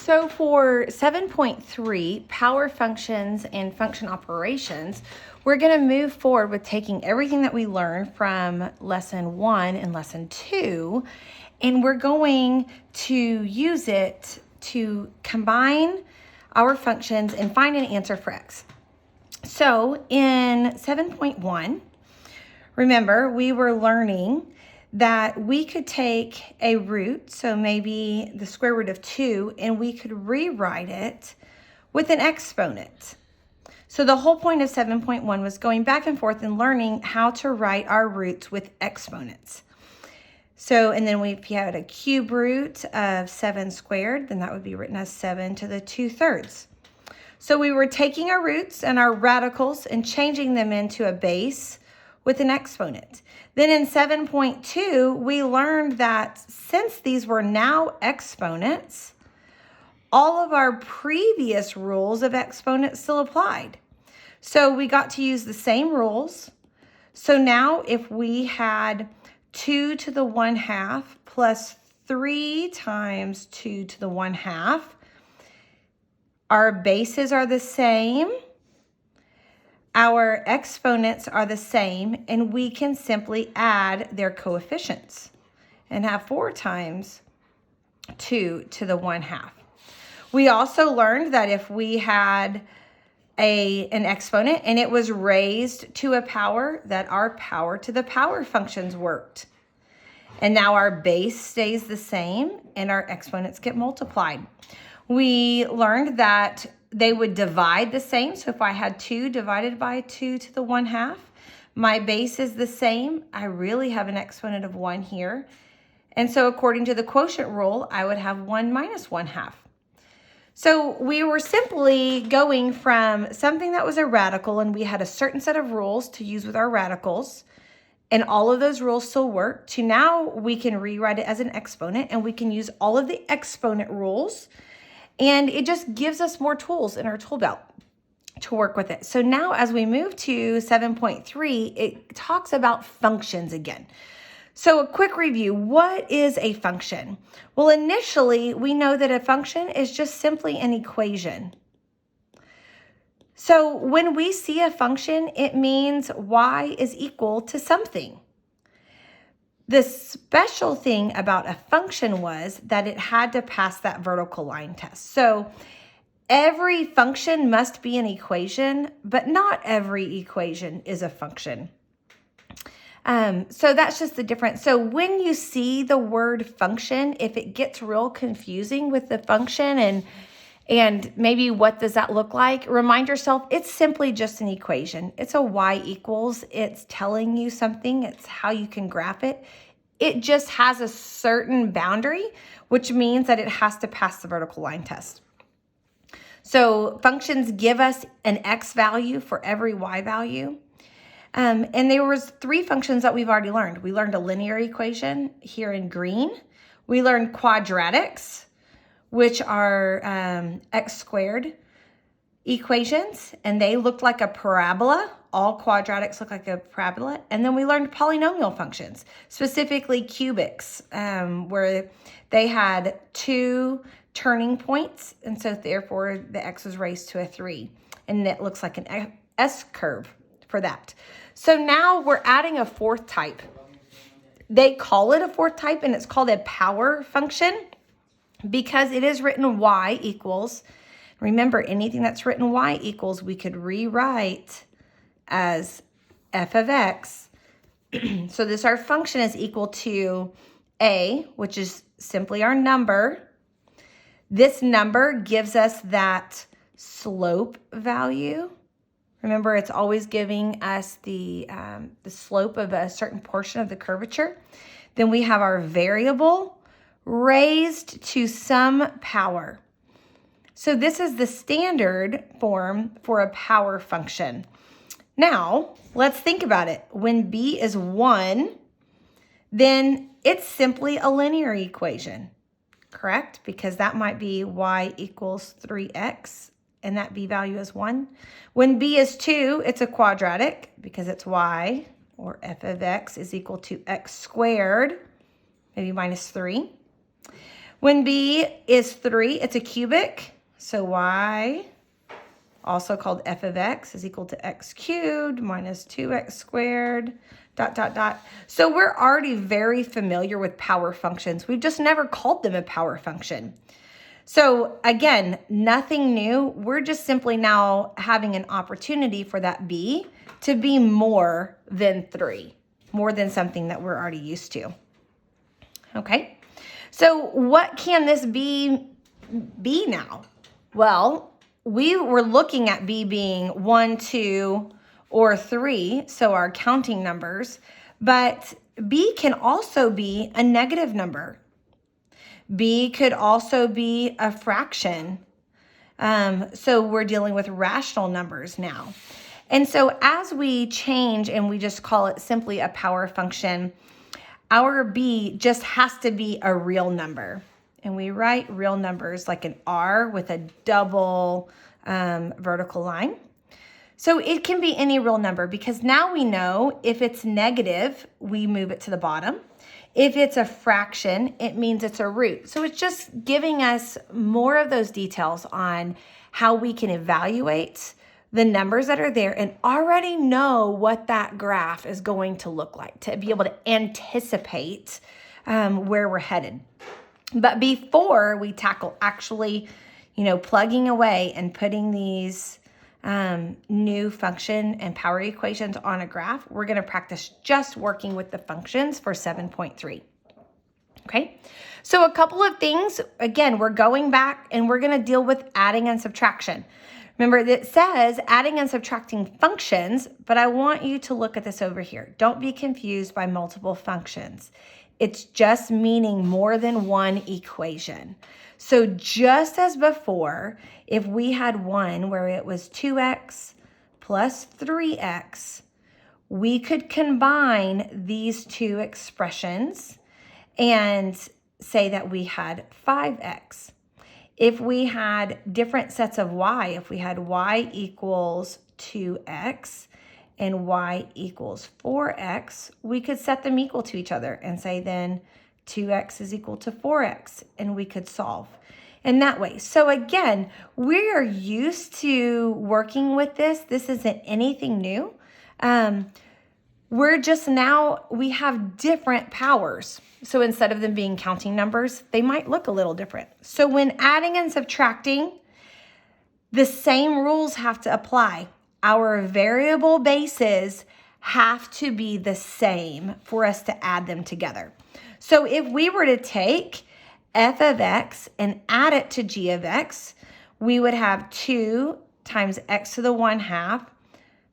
So for 7.3, power functions and function operations, we're going to move forward with taking everything that we learned from lesson 1 and lesson 2, and we're going to use it to combine our functions and find an answer for x. So in 7.1, remember, we were learning that we could take a root, so maybe the square root of 2, and we could rewrite it with an exponent. So the whole point of 7.1 was going back and forth and learning how to write our roots with exponents. So, and then if you had a cube root of 7 squared, then that would be written as 7 to the 2/3. So we were taking our roots and our radicals and changing them into a base with an exponent. Then in 7.2, we learned that since these were now exponents, all of our previous rules of exponents still applied. So we got to use the same rules. So now if we had 2 to the 1/2 plus 3 times 2 to the 1/2, our bases are the same. Our exponents are the same, and we can simply add their coefficients and have 4 times 2 to the 1/2. We also learned that if we had an exponent and it was raised to a power, that our power to the power functions worked. And now our base stays the same and our exponents get multiplied. We learned that they would divide the same. So if I had 2 divided by 2 to the 1/2, my base is the same. I really have an exponent of 1 here. And so according to the quotient rule, I would have 1 minus 1/2. So we were simply going from something that was a radical, and we had a certain set of rules to use with our radicals, and all of those rules still work, to now we can rewrite it as an exponent, and we can use all of the exponent rules. And it just gives us more tools in our tool belt to work with it. So now as we move to 7.3, it talks about functions again. So a quick review, what is a function? Well, initially, we know that a function is just simply an equation. So when we see a function, it means y is equal to something. The special thing about a function was that it had to pass that vertical line test. So every function must be an equation, but not every equation is a function. So that's just the difference. So when you see the word function, if it gets real confusing with the function and maybe what does that look like, remind yourself it's simply just an equation. It's a y equals. It's telling you something. It's how you can graph it. It just has a certain boundary, which means that it has to pass the vertical line test. So functions give us an x value for every y value. And there was 3 functions that we've already learned. We learned a linear equation here in green. We learned quadratics, which are x squared equations, and they look like a parabola. All quadratics look like a parabola. And then we learned polynomial functions, specifically cubics, where they had 2 turning points, and so therefore the x was raised to a 3, and it looks like an S curve for that. So now we're adding a 4th type. They call it a 4th type, and it's called a power function because it is written y equals. Remember, anything that's written y equals, we could rewrite as f of x. So our function is equal to a, which is simply our number. This number gives us that slope value. Remember, it's always giving us the slope of a certain portion of the curvature. Then we have our variable raised to some power. So this is the standard form for a power function. Now, let's think about it. When b is 1, then it's simply a linear equation, correct? Because that might be y equals 3x, and that b value is 1. When b is 2, it's a quadratic because it's y, or f of x, is equal to x squared, maybe minus 3. When b is 3, it's a cubic. So y, also called f of x, is equal to x cubed minus 2x squared, dot, dot, dot. So we're already very familiar with power functions. We've just never called them a power function. So again, nothing new. We're just simply now having an opportunity for that b to be more than 3, more than something that we're already used to. Okay, so what can this b be now? Well, we were looking at b being 1, 2, or 3, so our counting numbers, but b can also be a negative number. B could also be a fraction. So we're dealing with rational numbers now. And so as we change and we just call it simply a power function, our b just has to be a real number. And we write real numbers like an R with a double vertical line. So it can be any real number because now we know if it's negative, we move it to the bottom. If it's a fraction, it means it's a root. So it's just giving us more of those details on how we can evaluate the numbers that are there and already know what that graph is going to look like, to be able to anticipate where we're headed. But before we tackle actually, plugging away and putting these new function and power equations on a graph, we're going to practice just working with the functions for 7.3. Okay, so a couple of things. Again, we're going back and we're going to deal with adding and subtraction. Remember, it says adding and subtracting functions, but I want you to look at this over here. Don't be confused by multiple functions. It's just meaning more than one equation. So just as before, if we had one where it was 2x plus 3x, we could combine these two expressions and say that we had 5x. If we had different sets of y, if we had y equals 2x and y equals 4x, we could set them equal to each other and say then 2x is equal to 4x, and we could solve in that way. So again, we are used to working with this. This isn't anything new. We're just now, we have different powers. So instead of them being counting numbers, they might look a little different. So when adding and subtracting, the same rules have to apply. Our variable bases have to be the same for us to add them together. So if we were to take f of x and add it to g of x, we would have 2 times x to the 1/2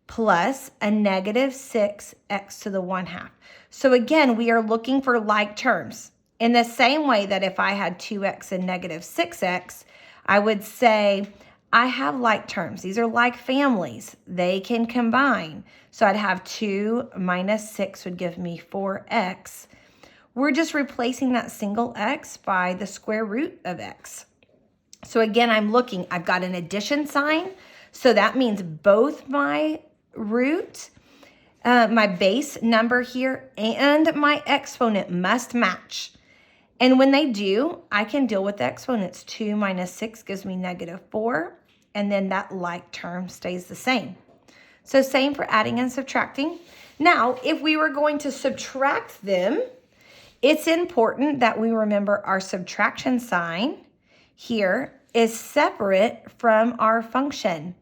plus a negative 6x to the 1/2. So again, we are looking for like terms. In the same way that if I had 2x and negative 6x, I would say I have like terms. These are like families. They can combine. So I'd have 2 minus 6 would give me 4x. We're just replacing that single x by the square root of x. So again, I'm looking, I've got an addition sign. So that means both my root, my base number here, and my exponent must match. And when they do, I can deal with the exponents. 2 minus 6 gives me negative 4. And then that like term stays the same. So same for adding and subtracting. Now, if we were going to subtract them, it's important that we remember our subtraction sign here is separate from our function.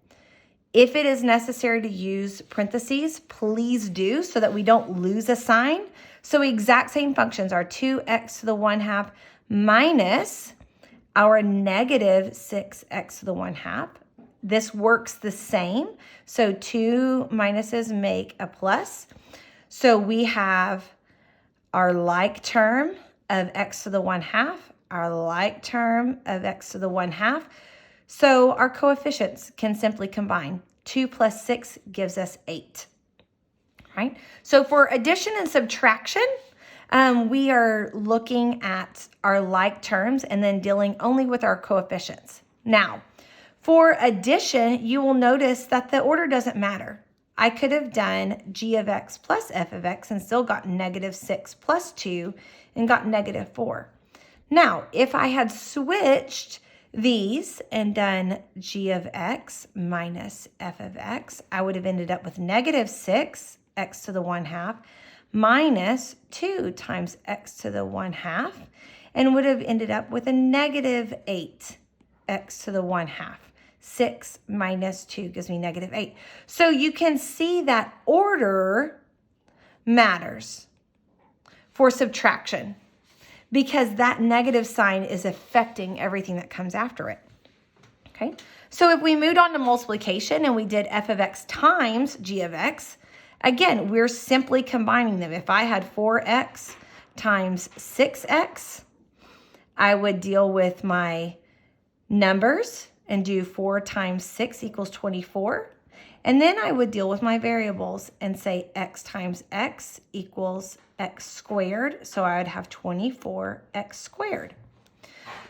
If it is necessary to use parentheses, please do so that we don't lose a sign. So exact same functions are 2x to the 1/2 minus our negative 6x to the 1/2. This works the same. So 2 minuses make a plus. So we have our like term of x to the 1/2, our like term of x to the 1/2. So our coefficients can simply combine. 2 plus 6 gives us 8. Right? So for addition and subtraction, we are looking at our like terms and then dealing only with our coefficients. Now, for addition, you will notice that the order doesn't matter. I could have done g of x plus f of x and still got negative 6 plus 2 and got negative 4. Now, if I had switched these and done g of x minus f of x, I would have ended up with negative 6 x to the 1/2 minus 2 times x to the 1/2, and would have ended up with a negative 8 x to the 1/2. 6 minus 2 gives me negative 8. So you can see that order matters for subtraction, because that negative sign is affecting everything that comes after it. Okay, so if we moved on to multiplication and we did f of x times g of x, again, we're simply combining them. If I had 4x times 6x, I would deal with my numbers and do 4 times 6 equals 24. And then I would deal with my variables and say x times x equals x squared. So I would have 24x squared.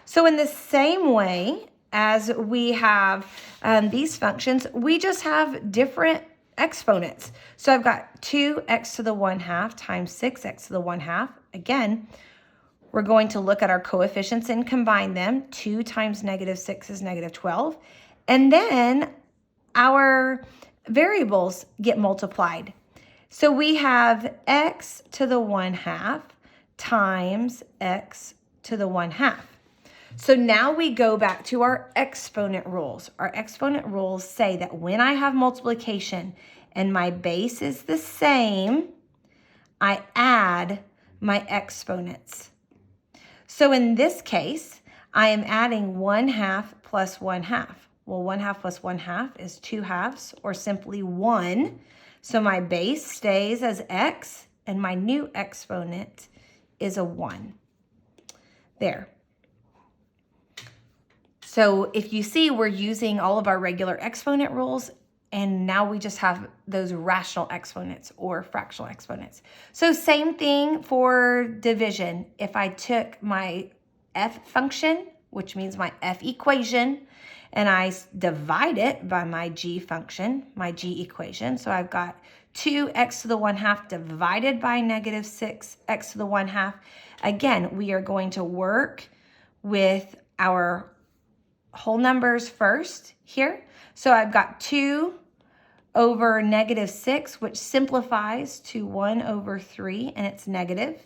So in the same way as we have these functions, we just have different exponents. So I've got 2x to the 1/2 times 6x to the 1/2. Again, we're going to look at our coefficients and combine them. 2 times negative 6 is negative 12. And then our variables get multiplied. So we have x to the 1/2 times x to the 1/2. So now we go back to our exponent rules. Our exponent rules say that when I have multiplication and my base is the same, I add my exponents. So in this case, I am adding 1/2 plus 1/2. Well, 1/2 plus 1/2 is 2/2, or simply 1. So my base stays as x, and my new exponent is a 1. There. So if you see, we're using all of our regular exponent rules, and now we just have those rational exponents or fractional exponents. So same thing for division. If I took my f function, which means my f equation, and I divide it by my g function, my g equation. So I've got 2x to the 1/2 divided by negative 6x to the 1/2. Again, we are going to work with our whole numbers first here. So I've got 2 over negative 6, which simplifies to 1 over 3, and it's negative.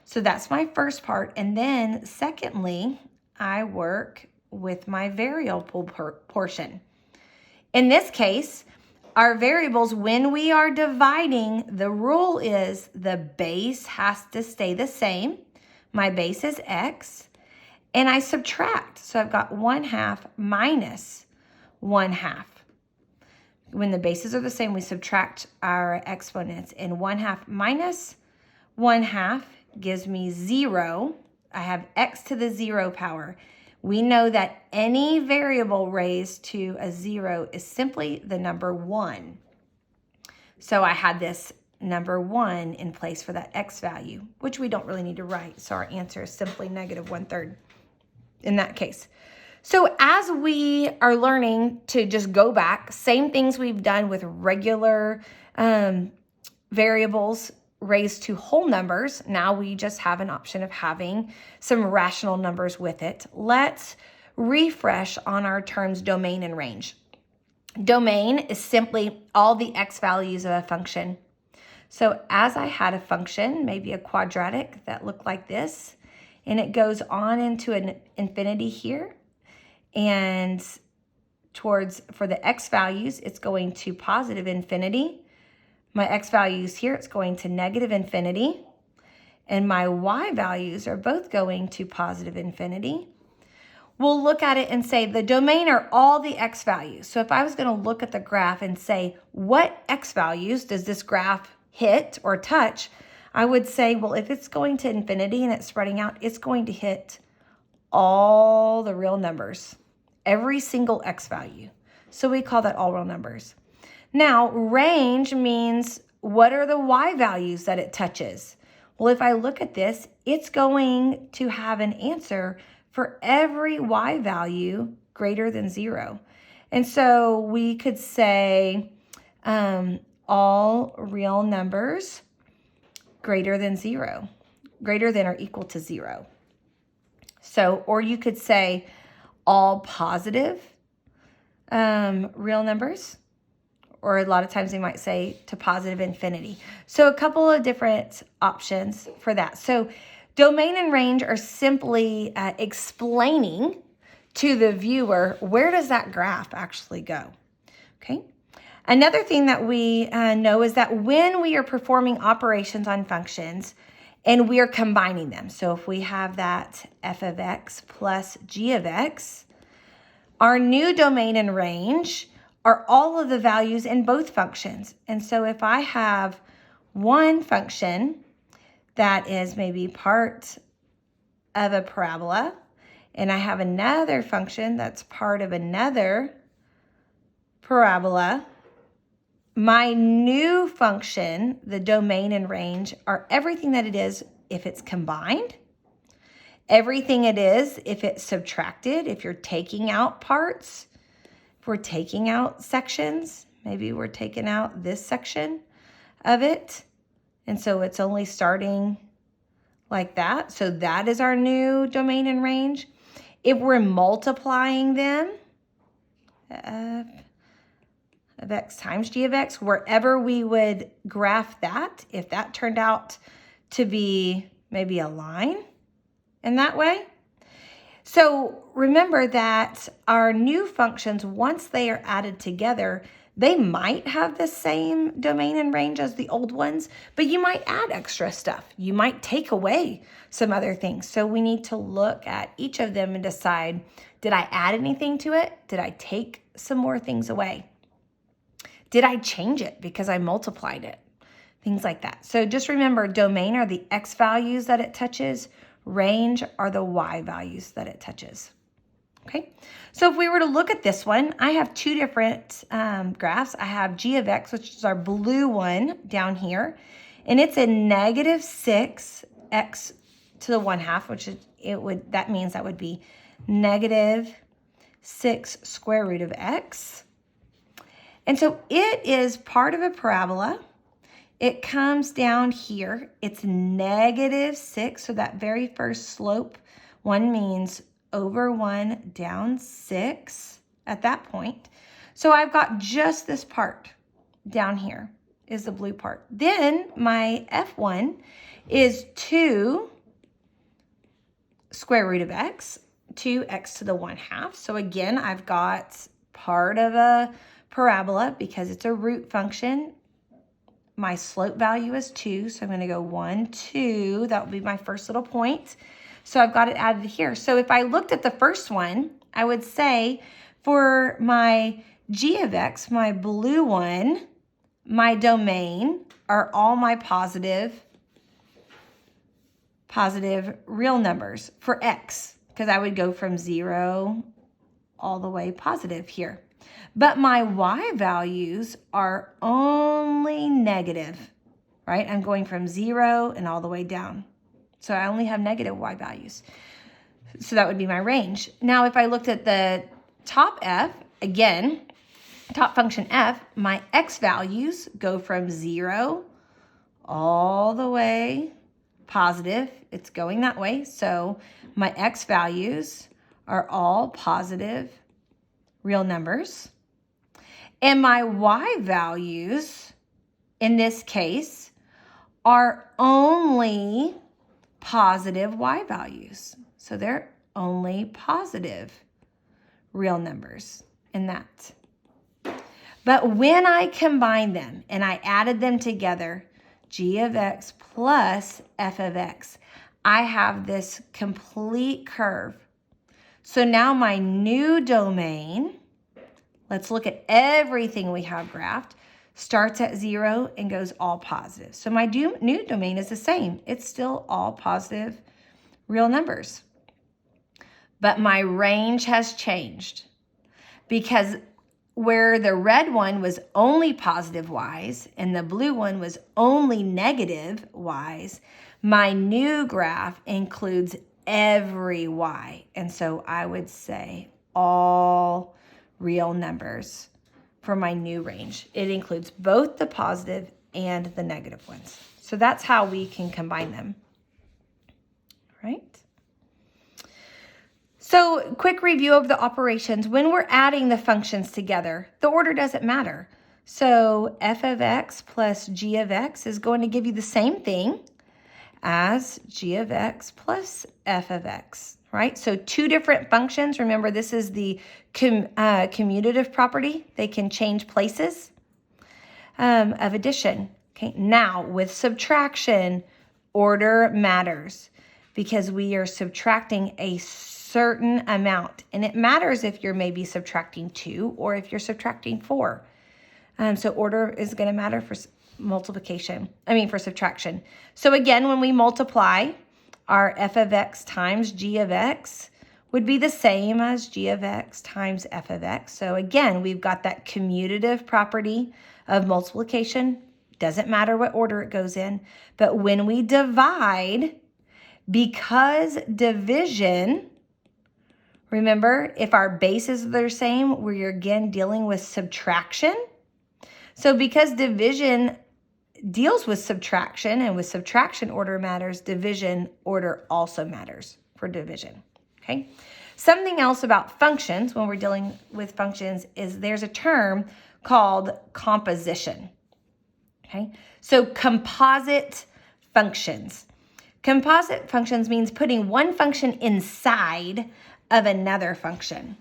So that's my first part. And then secondly, I work with my variable portion. In this case, our variables, when we are dividing, the rule is the base has to stay the same. My base is x, and I subtract. So I've got 1/2 minus 1/2. When the bases are the same, we subtract our exponents, and 1/2 minus 1/2 gives me 0. I have x to the 0 power. We know that any variable raised to a 0 is simply the number 1. So I had this number 1 in place for that x value, which we don't really need to write. So our answer is simply negative 1/3 in that case. So as we are learning to just go back, same things we've done with regular variables raised to whole numbers. Now we just have an option of having some rational numbers with it. Let's refresh on our terms domain and range. Domain is simply all the x values of a function. So as I had a function, maybe a quadratic that looked like this, and it goes on into an infinity here, and for the x values, it's going to positive infinity. My x values here, it's going to negative infinity. And my y values are both going to positive infinity. We'll look at it and say the domain are all the x values. So if I was going to look at the graph and say, what x values does this graph hit or touch? I would say, well, if it's going to infinity and it's spreading out, it's going to hit all the real numbers, every single x value. So we call that all real numbers. Now, range means what are the y values that it touches? Well, if I look at this, it's going to have an answer for every y value greater than 0. And so we could say all real numbers greater than 0, greater than or equal to 0. So, or you could say all positive real numbers, or a lot of times they might say to positive infinity. So a couple of different options for that. So domain and range are simply explaining to the viewer, where does that graph actually go? Okay. Another thing that we know is that when we are performing operations on functions and we are combining them, so if we have that f of x plus g of x, our new domain and range are all of the values in both functions. And so if I have one function that is maybe part of a parabola, and I have another function that's part of another parabola, my new function, the domain and range, are everything that it is if it's combined, everything it is if it's subtracted, if you're taking out parts, if we're taking out sections, maybe we're taking out this section of it, and so it's only starting like that. So that is our new domain and range. If we're multiplying them, of x times g of x, wherever we would graph that, if that turned out to be maybe a line in that way. So remember that our new functions, once they are added together, they might have the same domain and range as the old ones, but you might add extra stuff. You might take away some other things. So we need to look at each of them and decide, did I add anything to it? Did I take some more things away? Did I change it because I multiplied it? Things like that. So just remember, domain are the x values that it touches. Range are the y values that it touches. Okay, so if we were to look at this one, I have two different graphs. I have g of x, which is our blue one down here, and it's a negative 6 x to the 1/2, which that means that would be negative 6 square root of x. And so it is part of a parabola. It comes down here. It's negative 6. So that very first slope, 1 means over 1 down 6 at that point. So I've got just this part down here is the blue part. Then my f1 is 2 square root of x, 2x to the 1/2. So again, I've got part of a parabola because it's a root function. My slope value is 2, so I'm going to go 1, 2. That will be my first little point. So I've got it added here. So if I looked at the first one, I would say for my g of x, my blue one, my domain are all my positive real numbers for x, because I would go from 0 all the way positive here. But my y values are only negative, right? I'm going from 0 and all the way down. So I only have negative y values. So that would be my range. Now, if I looked at the top f, again, top function f, my x values go from 0 all the way positive. It's going that way. So my x values are all positive real numbers. And my y values, in this case, are only positive y values. So they're only positive real numbers in that. But when I combine them and I added them together, g of x plus f of x, I have this complete curve. So now my new domain, let's look at everything we have graphed, starts at 0 and goes all positive. So my new domain is the same. It's still all positive real numbers. But my range has changed because where the red one was only positive y's and the blue one was only negative y's, my new graph includes every y. And so I would say all real numbers for my new range. It includes both the positive and the negative ones. So that's how we can combine them, right? So quick review of the operations. When we're adding the functions together, the order doesn't matter. So f of x plus g of x is going to give you the same thing as g of x plus f of x, right? So two different functions. Remember, this is the commutative property. They can change places of addition. Okay, now with subtraction, order matters because we are subtracting a certain amount. And it matters if you're maybe subtracting 2 or if you're subtracting 4. So order is going to matter for for subtraction. So again, when we multiply, our f of x times g of x would be the same as g of x times f of x. So again, we've got that commutative property of multiplication. Doesn't matter what order it goes in. But when we divide, because division, remember, if our bases are the same, we're again dealing with subtraction. So because division deals with subtraction, and with subtraction order matters, division order also matters for division, okay? Something else about functions when we're dealing with functions is there's a term called composition, okay? So composite functions. Composite functions means putting one function inside of another function.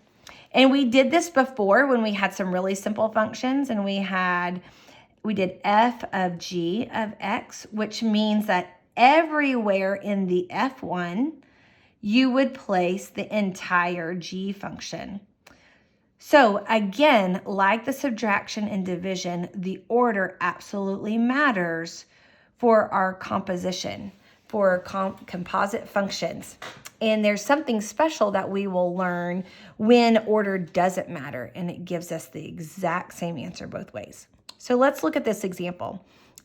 And we did this before when we had some really simple functions, and we did f of g of x, which means that everywhere in the f1, you would place the entire g function. So again, like the subtraction and division, the order absolutely matters for our composition, for composite functions. And there's something special that we will learn when order doesn't matter, and it gives us the exact same answer both ways. So let's look at this example.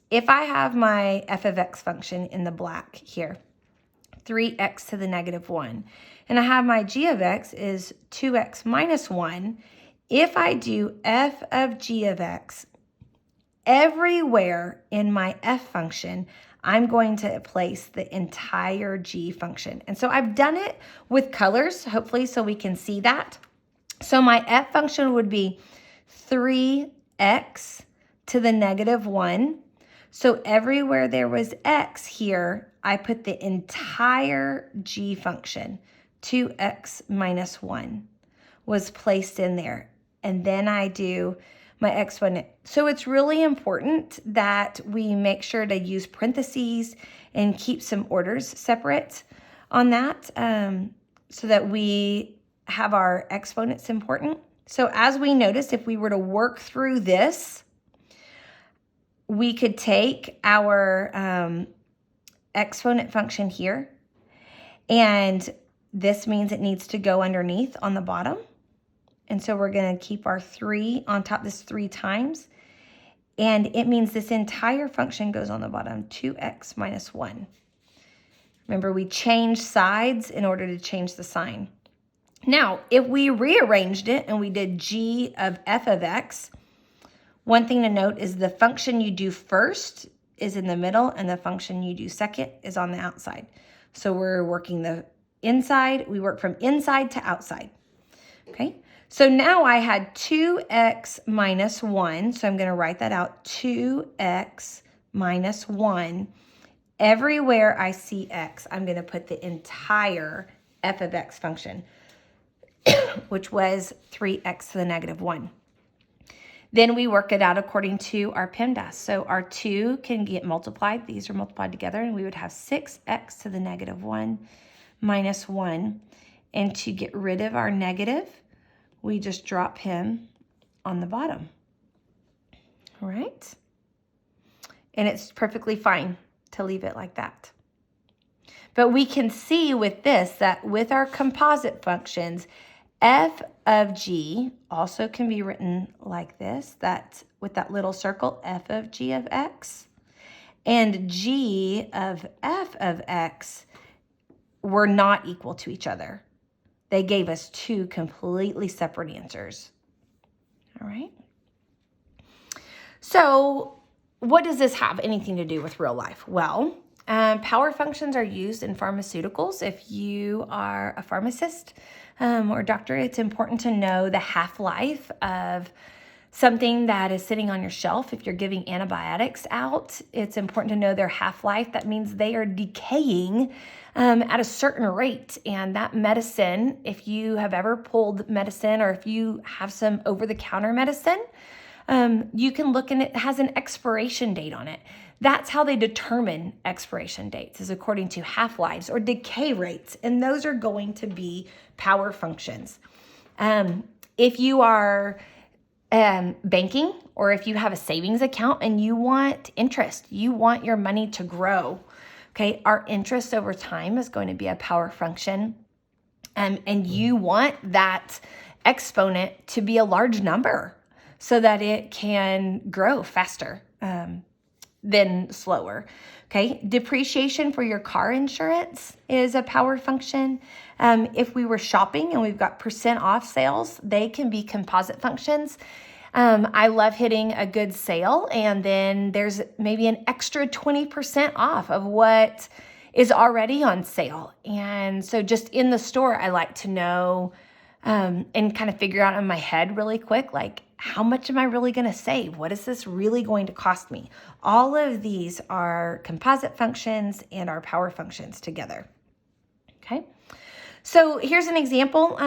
If I have my f of x function in the black here, 3x to the negative 1, and I have my g of x is 2x minus 1, if I do f of g of x, everywhere in my f function, I'm going to place the entire g function. And so I've done it with colors, hopefully, so we can see that. So my f function would be 3x to the negative 1. So everywhere there was x here, I put the entire g function, 2x minus 1, was placed in there. And then I do my exponent. So it's really important that we make sure to use parentheses and keep some orders separate on that so that we have our exponents important. So as we noticed, if we were to work through this, we could take our exponent function here, and this means it needs to go underneath on the bottom. And so we're going to keep our 3 on top, this 3 times. And it means this entire function goes on the bottom, 2x minus 1. Remember, we changed sides in order to change the sign. Now, if we rearranged it and we did g of f of x, one thing to note is the function you do first is in the middle, and the function you do second is on the outside. So we're working the inside. We work from inside to outside, okay? So now I had 2x minus 1, so I'm going to write that out, 2x minus 1. Everywhere I see x, I'm going to put the entire f of x function, which was 3x to the negative 1. Then we work it out according to our PEMDAS. So our 2 can get multiplied. These are multiplied together, and we would have 6x to the negative 1 minus 1. And to get rid of our negative, we just drop him on the bottom, all right? And it's perfectly fine to leave it like that. But we can see with this that with our composite functions, f of g also can be written like this, that with that little circle, f of g of x, and g of f of x were not equal to each other. They gave us 2 completely separate answers. All right. So what does this have anything to do with real life? Well, Power functions are used in pharmaceuticals. If you are a pharmacist or doctor, it's important to know the half-life of something that is sitting on your shelf. If you're giving antibiotics out, it's important to know their half-life. That means they are decaying at a certain rate. And that medicine, if you have ever pulled medicine or if you have some over-the-counter medicine, you can look and it has an expiration date on it. That's how they determine expiration dates, is according to half-lives or decay rates. And those are going to be power functions. If you are banking, or if you have a savings account and you want interest, you want your money to grow, okay, our interest over time is going to be a power function. And you want that exponent to be a large number so that it can grow faster than slower. Okay, depreciation for your car insurance is a power function. If we were shopping and we've got % off sales, they can be composite functions. I love hitting a good sale, and then there's maybe an extra 20% off of what is already on sale. And so just in the store, I like to know and kind of figure out in my head really quick, like, how much am I really going to save? What is this really going to cost me? All of these are composite functions and our power functions together. Okay. So here's an example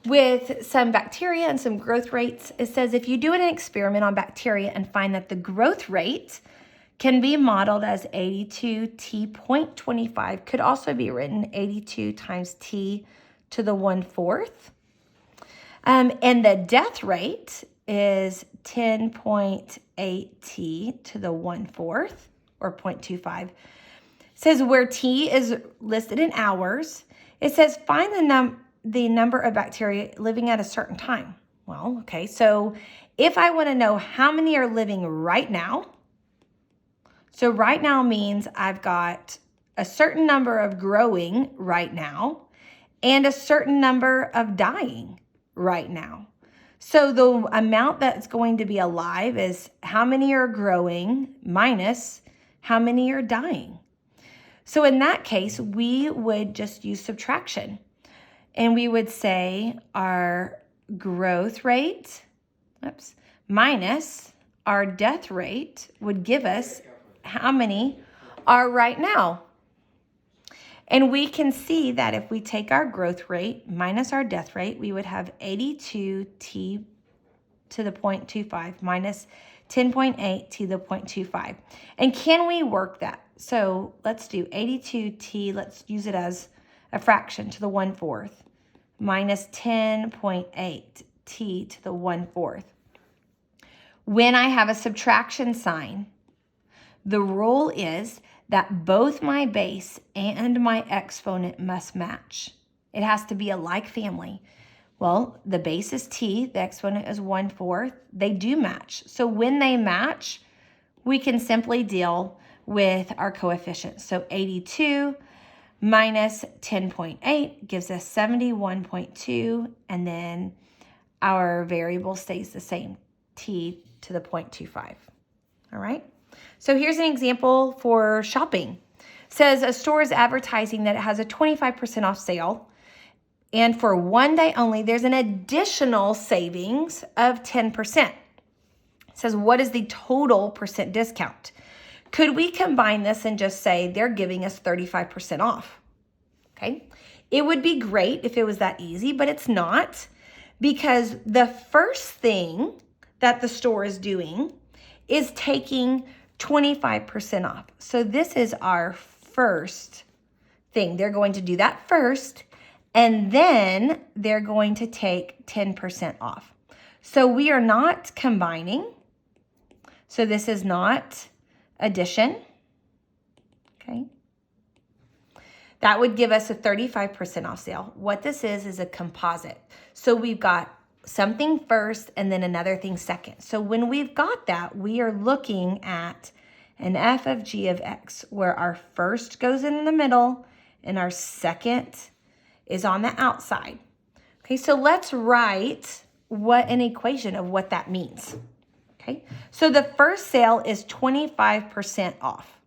with some bacteria and some growth rates. It says if you do an experiment on bacteria and find that the growth rate can be modeled as 82 t.25, could also be written 82 times t to the 1/4. And the death rate is 10.8 t to the 1/4, or 0.25. It says where t is listed in hours, it says find the number of bacteria living at a certain time. Well, okay, so if I want to know how many are living right now, so right now means I've got a certain number of growing right now and a certain number of dying right now. So the amount that's going to be alive is how many are growing minus how many are dying. So in that case, we would just use subtraction. And we would say our growth rate, minus our death rate would give us how many are right now. And we can see that if we take our growth rate minus our death rate, we would have 82 t to the 0.25 minus 10.8 to the 0.25. And can we work that? So let's do 82 t, let's use it as a fraction, to the 1/4 minus 10.8 t to the 1/4. When I have a subtraction sign, the rule is that both my base and my exponent must match. It has to be a like family. Well, the base is t, the exponent is 1/4. They do match. So when they match, we can simply deal with our coefficients. So 82 minus 10.8 gives us 71.2, and then our variable stays the same, t to the 0.25. All right. So here's an example for shopping. It says a store is advertising that it has a 25% off sale, and for one day only, there's an additional savings of 10%. It says, what is the total percent discount? Could we combine this and just say they're giving us 35% off? Okay. It would be great if it was that easy, but it's not, because the first thing that the store is doing is taking 25% off. So this is our first thing. They're going to do that first, and then they're going to take 10% off. So we are not combining. So this is not addition. Okay. That would give us a 35% off sale. What this is a composite. So we've got something first and then another thing second. So when we've got that, we are looking at an f of g of x, where our first goes in the middle and our second is on the outside. Okay, so let's write an equation of what that means. Okay, so the first sale is 25% off.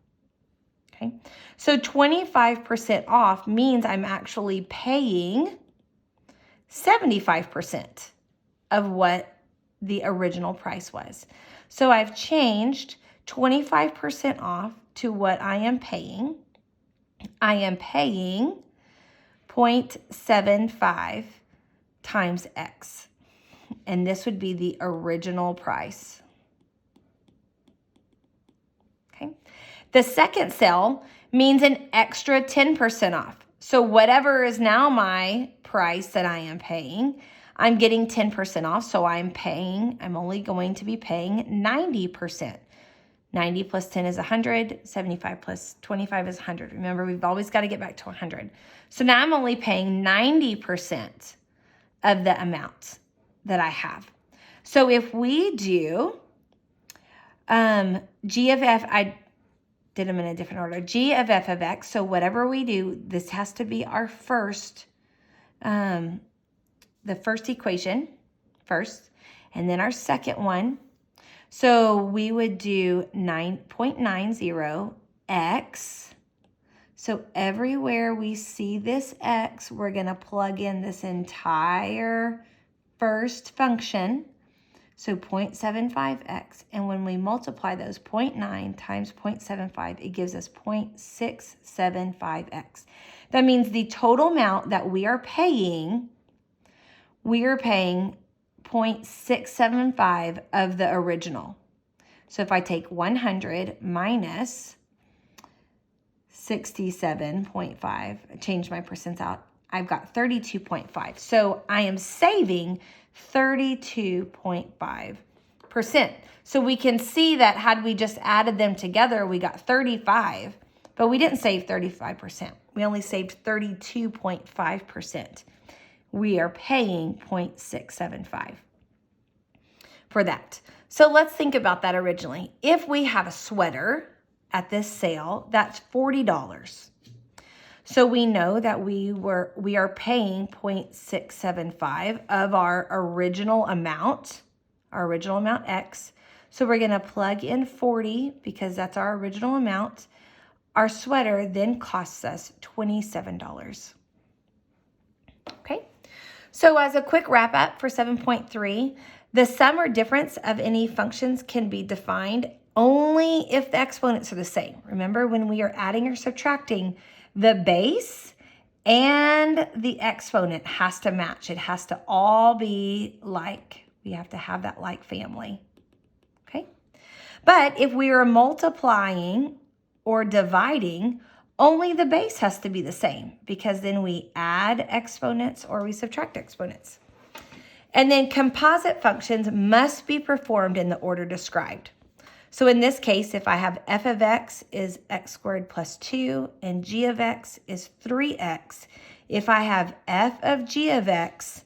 Okay, so 25% off means I'm actually paying 75% of what the original price was. So I've changed 25% off to what I am paying. I am paying 0.75 times X. And this would be the original price. Okay. The second sale means an extra 10% off. So whatever is now my price that I am paying, I'm getting 10% off. So I'm only going to be paying 90%. 90 plus 10 is 100. 75 plus 25 is 100. Remember, we've always got to get back to 100. So now I'm only paying 90% of the amount that I have. So if we do G of F, I did them in a different order. G of F of X. So whatever we do, this has to be our first, the first equation first, and then our second one. So we would do 9.90 X. So everywhere we see this X, we're going to plug in this entire first function. So 0.75X. And when we multiply those 0.9 times 0.75, it gives us 0.675X. That means the total amount that we are paying 0.675 of the original. So if I take 100 minus 67.5, change my percents out, I've got 32.5. So I am saving 32.5%. So we can see that had we just added them together, we got 35, but we didn't save 35%. We only saved 32.5%. We are paying 0.675 for that. So let's think about that originally. If we have a sweater at this sale, that's $40. So we know that we are paying 0.675 of our original amount X. So we're going to plug in 40 because that's our original amount. Our sweater then costs us $27. Okay. So as a quick wrap up for 7.3, the sum or difference of any functions can be defined only if the exponents are the same. Remember, when we are adding or subtracting, the base and the exponent has to match. It has to all be like. We have to have that like family. Okay? But if we are multiplying or dividing, only the base has to be the same because then we add exponents or we subtract exponents. And then composite functions must be performed in the order described. So in this case, if I have f of x is x squared plus 2 and g of x is 3x, if I have f of g of x,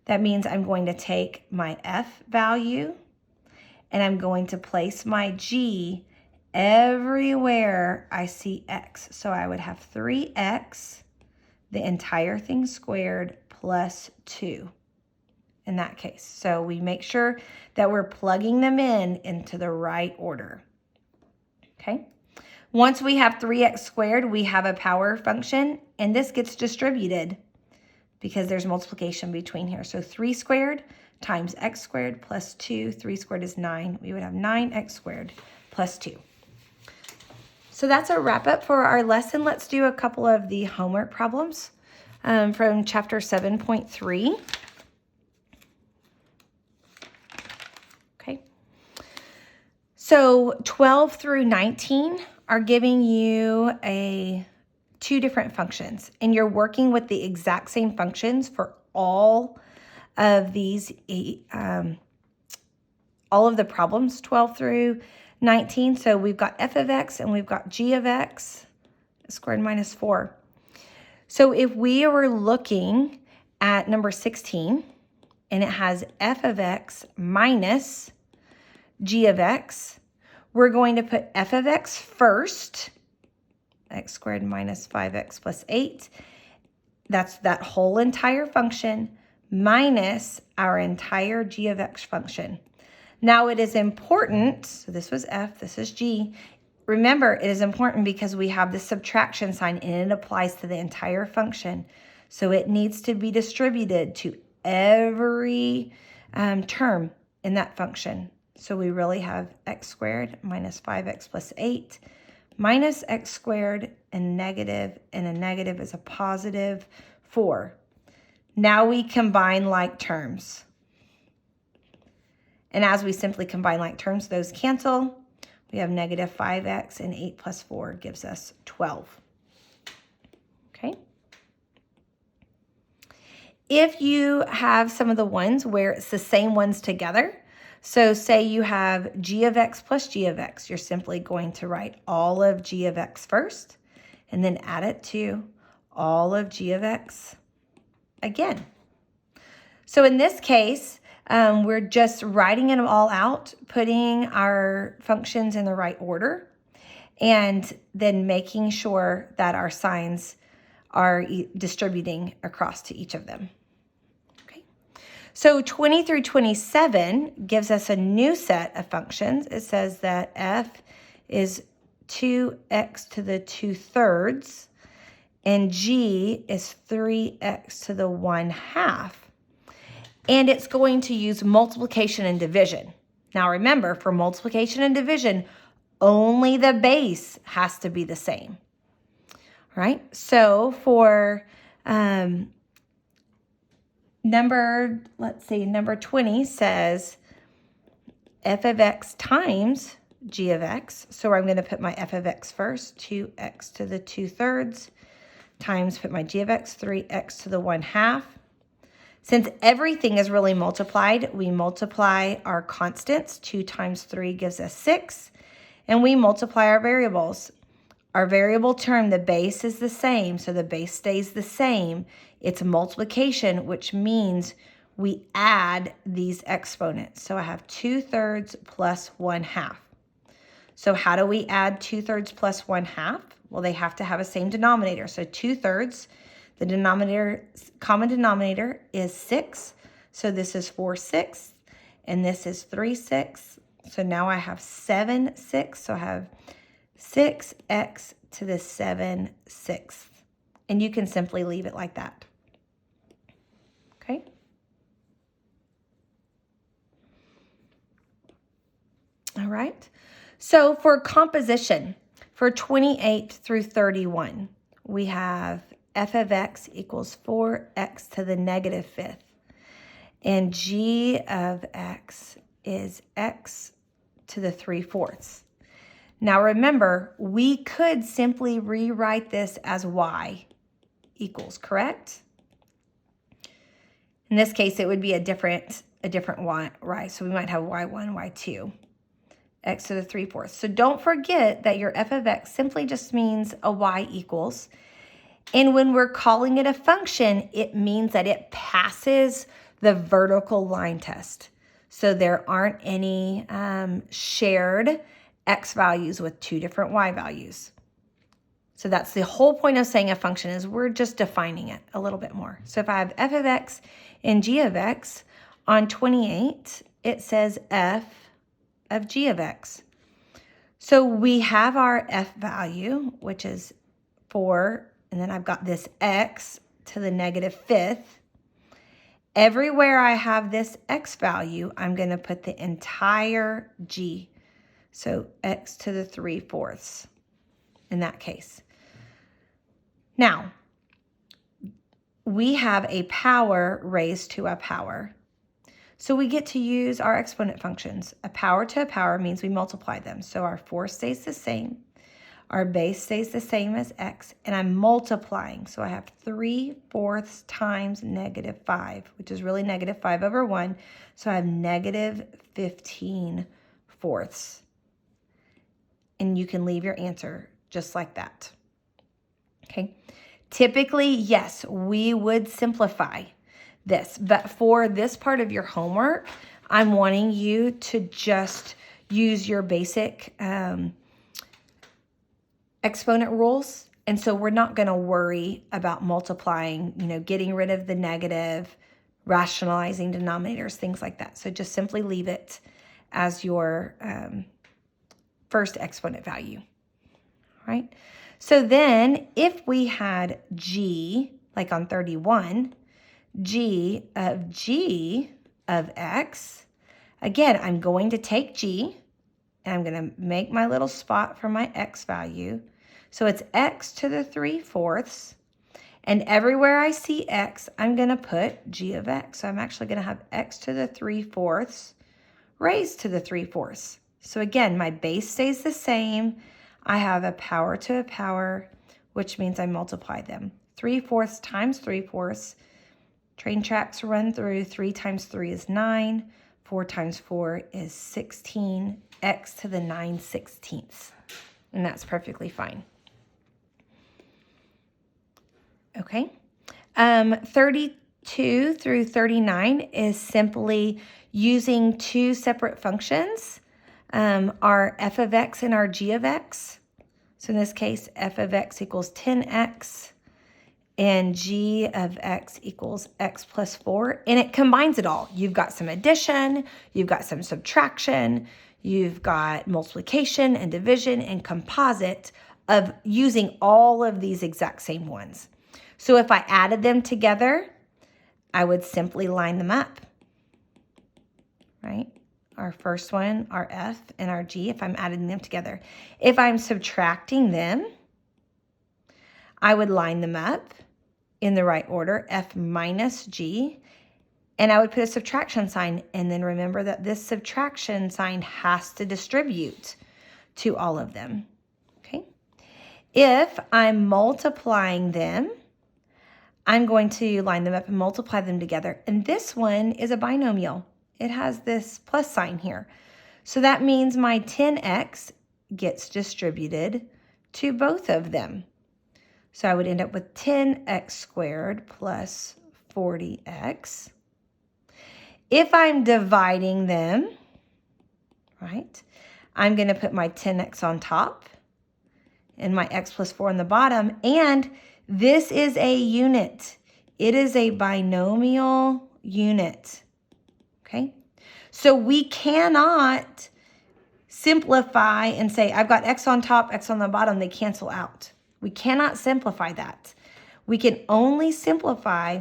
that means I'm going to take my f value and I'm going to place my g everywhere I see x. So I would have 3x, the entire thing squared, plus 2. In that case. So we make sure that we're plugging them into the right order. Okay. Once we have 3x squared, we have a power function, and this gets distributed because there's multiplication between here. So 3 squared times x squared plus 2. 3 squared is 9. We would have 9x squared plus 2. So that's a wrap up for our lesson. Let's do a couple of the homework problems from chapter 7.3. So 12 through 19 are giving you two different functions, and you're working with the exact same functions for all of these, all of the problems, 12 through 19. So we've got f of x and we've got g of x squared minus 4. So if we were looking at number 16, and it has f of x minus g of x, we're going to put f of x first, x squared minus 5x plus 8. That's that whole entire function minus our entire g of x function. Now it is important, so this was f, this is g. remember, it is important because we have the subtraction sign and it applies to the entire function. So it needs to be distributed to every term in that function. So we really have x squared minus 5x plus 8 minus x squared and a negative is a positive 4. Now we combine like terms. And as we simply combine like terms, those cancel. We have negative 5x and 8 plus 4 gives us 12. Okay. If you have some of the ones where it's the same ones together, so say you have g of x plus g of x, you're simply going to write all of g of x first and then add it to all of g of x again. So in this case, we're just writing them all out, putting our functions in the right order, and then making sure that our signs are distributing across to each of them. Okay. So 20 through 27 gives us a new set of functions. It says that f is 2x to the 2/3, and g is 3x to the 1/2. And it's going to use multiplication and division. Now remember, for multiplication and division, only the base has to be the same, right? So for number 20 says f of x times g of x. So I'm going to put my f of x first, 2x to the 2/3 times, put my g of x, 3x to the 1/2. Since everything is really multiplied, we multiply our constants. 2 times 3 gives us 6. And we multiply our variables. Our variable term, the base is the same, so the base stays the same. It's multiplication, which means we add these exponents. So I have 2/3 plus 1/2. So how do we add 2/3 plus 1/2? Well, they have to have a same denominator. So 2/3. The denominator, common denominator is 6. So this is 4/6, and this is 3/6. So now I have 7/6. So I have 6x to the 7/6. And you can simply leave it like that. Okay. All right. So for composition, for 28 through 31, we have f of x equals 4x to the -5th. And g of x is x to the 3/4. Now remember, we could simply rewrite this as y equals, correct? In this case, it would be a different y, right? So we might have y1, y2, x to the 3/4. So don't forget that your f of x simply just means a y equals. And when we're calling it a function, it means that it passes the vertical line test. So there aren't any shared x values with two different y values. So that's the whole point of saying a function, is we're just defining it a little bit more. So if I have f of x and g of x, on 28, it says f of g of x. So we have our f value, which is 4, and then I've got this x to the -5th. Everywhere I have this x value, I'm going to put the entire g. So x to the 3/4 in that case. Now, we have a power raised to a power. So we get to use our exponent functions. A power to a power means we multiply them. So our 4 stays the same. Our base stays the same as x, and I'm multiplying. So I have 3/4 times -5, which is really -5/1. So I have -15/4. And you can leave your answer just like that. Okay. Typically, yes, we would simplify this, but for this part of your homework, I'm wanting you to just use your basic exponent rules. And so we're not going to worry about multiplying, getting rid of the negative, rationalizing denominators, things like that. So just simply leave it as your first exponent value. right? So then if we had G, like on 31, G of X, again, I'm going to take G and I'm going to make my little spot for my X value. So it's X to the 3/4. And everywhere I see X, I'm going to put G of X. So I'm actually going to have X to the 3/4 raised to the 3/4. So again, my base stays the same. I have a power to a power, which means I multiply them. 3/4 times 3/4. Train tracks run through. 3 times 3 is 9. 4 times 4 is 16. X to the 9/16. And that's perfectly fine. Okay. 32 through 39 is simply using two separate functions, our f of x and our g of x. So in this case, f of x equals 10x and g of x equals x plus 4. And it combines it all. You've got some addition, you've got some subtraction, you've got multiplication and division and composite of using all of these exact same ones. So if I added them together, I would simply line them up, right? Our first one, our f and our g, if I'm adding them together. If I'm subtracting them, I would line them up in the right order, f minus g, and I would put a subtraction sign. And then remember that this subtraction sign has to distribute to all of them, okay? If I'm multiplying them, I'm going to line them up and multiply them together. And this one is a binomial. It has this plus sign here. So that means my 10x gets distributed to both of them. So I would end up with 10x squared plus 40x. If I'm dividing them, right, I'm going to put my 10x on top and my x plus 4 on the bottom. And this is a unit. It is a binomial unit, okay? So we cannot simplify and say, I've got x on top, x on the bottom. They cancel out. We cannot simplify that. We can only simplify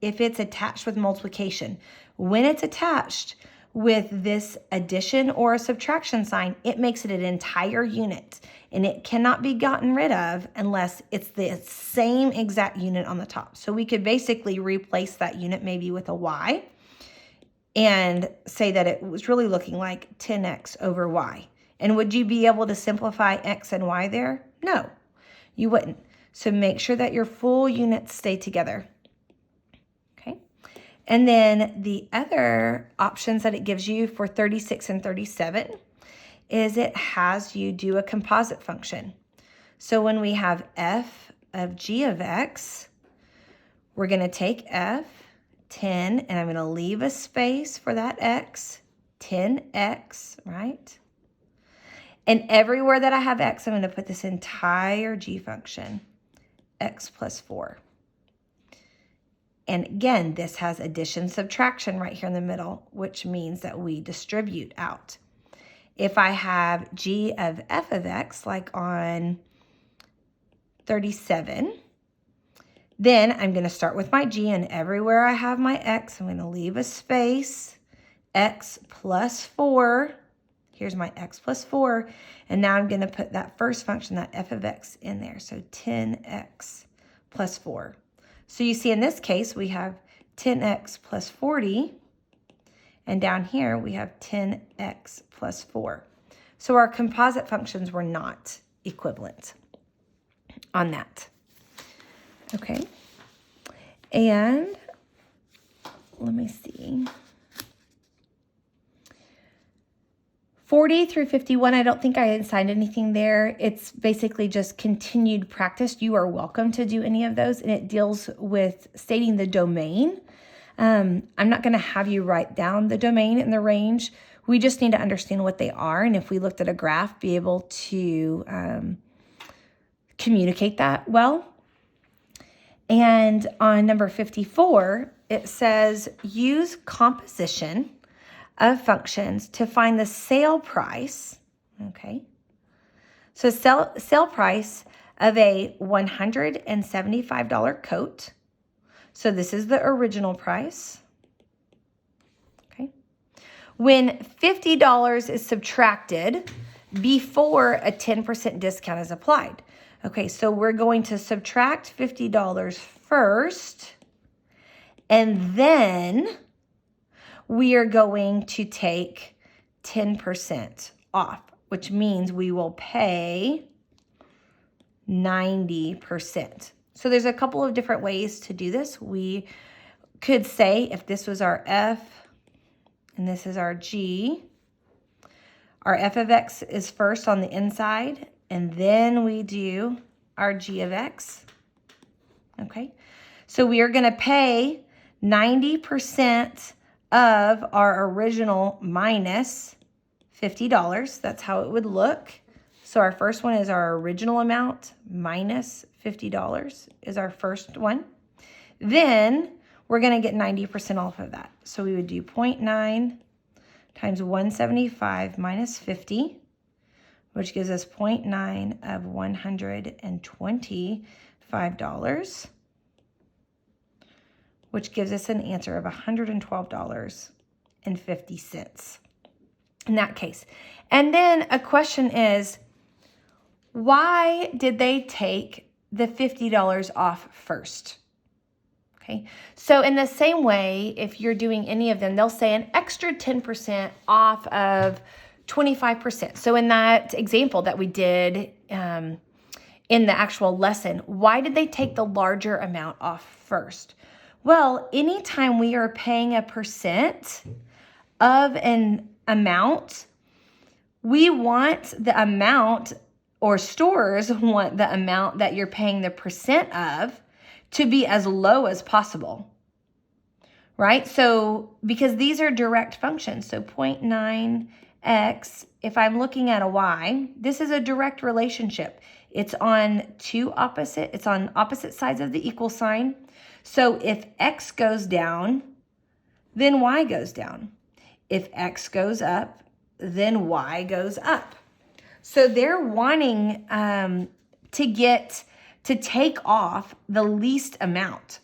if it's attached with multiplication. When it's attached with this addition or a subtraction sign, it makes it an entire unit. And it cannot be gotten rid of unless it's the same exact unit on the top. So we could basically replace that unit maybe with a y and say that it was really looking like 10x over y. And would you be able to simplify x and y there? No, you wouldn't. So make sure that your full units stay together. Okay. And then the other options that it gives you for 36 and 37 is it has you do a composite function. So when we have f of g of x, we're going to take f, 10, and I'm going to leave a space for that x, 10x, right? And everywhere that I have x, I'm going to put this entire g function, x plus 4. And again, this has addition, subtraction right here in the middle, which means that we distribute out. If I have g of f of x, like on 37, then I'm going to start with my g, and everywhere I have my x, I'm going to leave a space, x plus 4. Here's my x plus 4, and now I'm going to put that first function, that f of x, in there. So 10x plus 4. So you see in this case, we have 10x plus 40, and down here we have 10x plus 4. So our composite functions were not equivalent on that. Okay, and let me see. 40 through 51, I don't think I assigned anything there. It's basically just continued practice. You are welcome to do any of those, and it deals with stating the domain. I'm not going to have you write down the domain and the range. We just need to understand what they are, and if we looked at a graph, be able to communicate that well. And on number 54, it says use composition of functions to find the sale price, okay? So sale price of a $175 coat. So this is the original price. Okay. When $50 is subtracted before a 10% discount is applied. Okay, so we're going to subtract $50 first, and then we are going to take 10% off, which means we will pay 90%. So there's a couple of different ways to do this. We could say if this was our F and this is our G, our F of X is first on the inside, and then we do our G of X. Okay, so we are going to pay 90% of our original minus $50. That's how it would look. So our first one is our original amount minus $50 is our first one. Then we're going to get 90% off of that. So we would do 0.9 times 175 minus 50, which gives us 0.9 of $125, which gives us an answer of $112.50 in that case. And then a question is, why did they take the $50 off first? Okay, so in the same way, if you're doing any of them, they'll say an extra 10% off of 25%. So in that example that we did in the actual lesson, why did they take the larger amount off first? Well, anytime we are paying a percent of an amount, we want the amount, or stores want the amount that you're paying the percent of to be as low as possible, right? So because these are direct functions, so 0.9x, if I'm looking at a y, this is a direct relationship. It's on opposite sides of the equal sign. So if x goes down, then y goes down. If x goes up, then y goes up. So they're wanting to take off the least amount,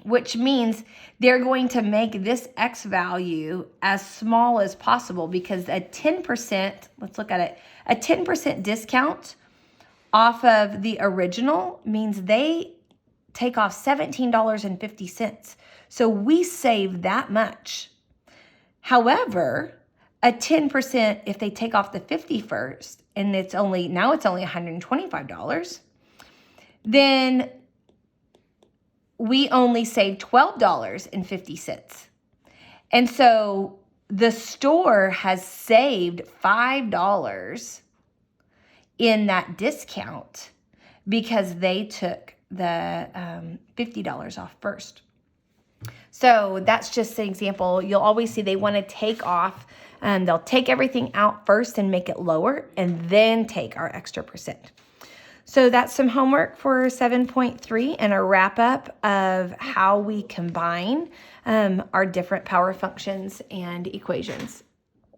which means they're going to make this x value as small as possible, because a 10%, let's look at it, a 10% discount off of the original means they take off $17.50. So we save that much. However, a 10%, if they take off the 50 first, and it's only $125, then we only save $12.50. And so the store has saved $5 in that discount because they took the $50 off first. So that's just an example. You'll always see they want to take off, they'll take everything out first and make it lower, and then take our extra percent. So that's some homework for 7.3 and a wrap up of how we combine our different power functions and equations.